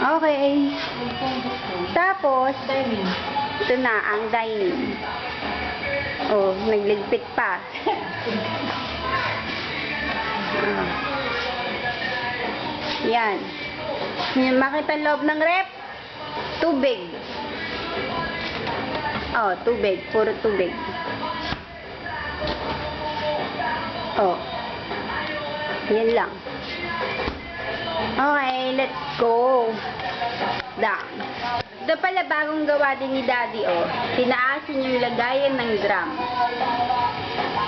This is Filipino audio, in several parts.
Okay. Tapos, Dining. ito na ang dining. Oh, nagligpit pa. Yan. Yung makita loob ng rep, tubig. Oh, tubig. Puro tubig. Oh. Yan lang. Okay, let's go. Down. Ito pala bagong gawa din ni Daddy, oh. Tinaasin yung lagayan ng drum.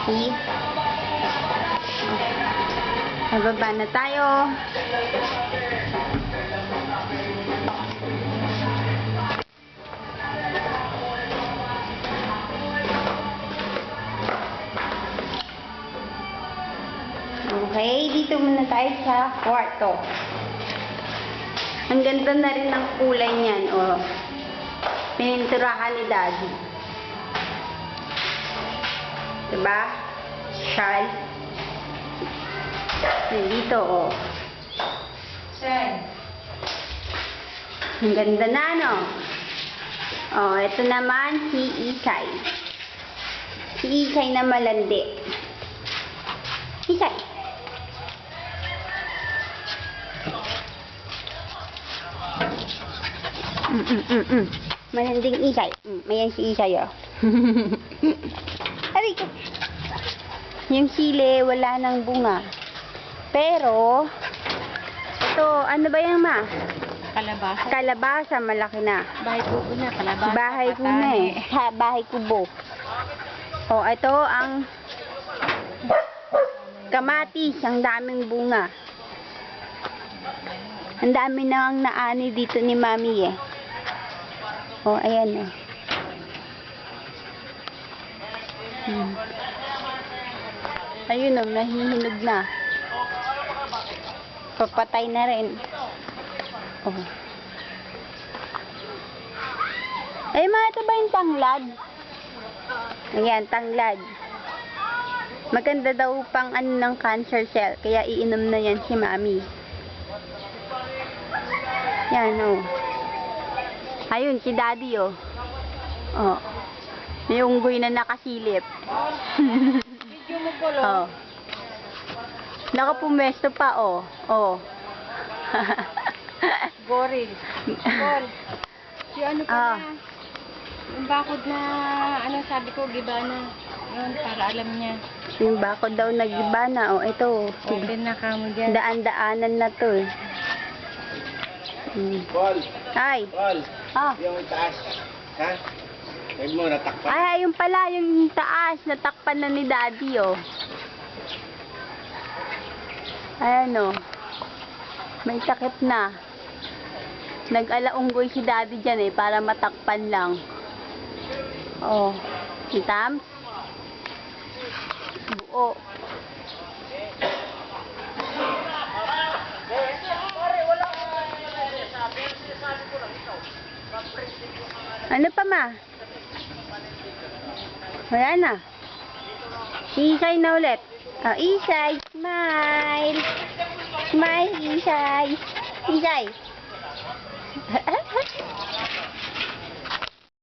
See? Oh. Mababa na tayo. Okay, dito muna tayo sa kwarto. Ang ganda na rin ng kulay niyan, oh. Pininturahan ni Daddy. Diba? Shawl. Dito, oh. Sen. Ang ganda na, no? Oh, ito naman si Isay. Si Isay na malandi. Isay. Malanding Isay. Mayan si Isay, oh. Aray ko. Yung sili, wala nang bunga. Pero, ito, ano ba yan, ma? Kalabasa. Kalabasa, malaki na. Bahay kubo na. Kalabasa. Bahay ko na eh. Bahay kubo. Oh, ito ang kamatis. Ang daming bunga. Ang dami na ang naani dito ni Mami eh. Oh, ayan eh. Ayun oh, nahihinog na. Papatay na rin. Oh. Ay, mga ito ba yung tanglad? Ayan, tanglad. Maganda daw pang ano ng cancer cell. Kaya iinom na yan si Mami. Yan, oh. Ayun, si Daddy, oh. Oh. Yung unggoy na nakasilip. Video mo po, lo. Oh. Nakapumesto pa, oh. Oh. Goril. Gol. Si ano pa Ah. na? Yung bakod na, ano sabi ko, gibana. Yun, para alam niya. Yung bakod daw nagiba na, oh. Ito, Open na ka mo dyan. daan-daanan na to, eh. Paul, Ay. Paul, Ah. yung taas, ha? Huwag mo natakpan. Ay, ayun pala, yung taas, natakpan na ni Daddy, oh. Ayan, oh. May takip na. Nag-alaunggoy si Daddy dyan, eh, para matakpan lang. Oh. Si Tams? Buo. Ano pa, ma? Wala na. Isay na ulit. Oh, Isay, smile. Smile, Isay. Isay.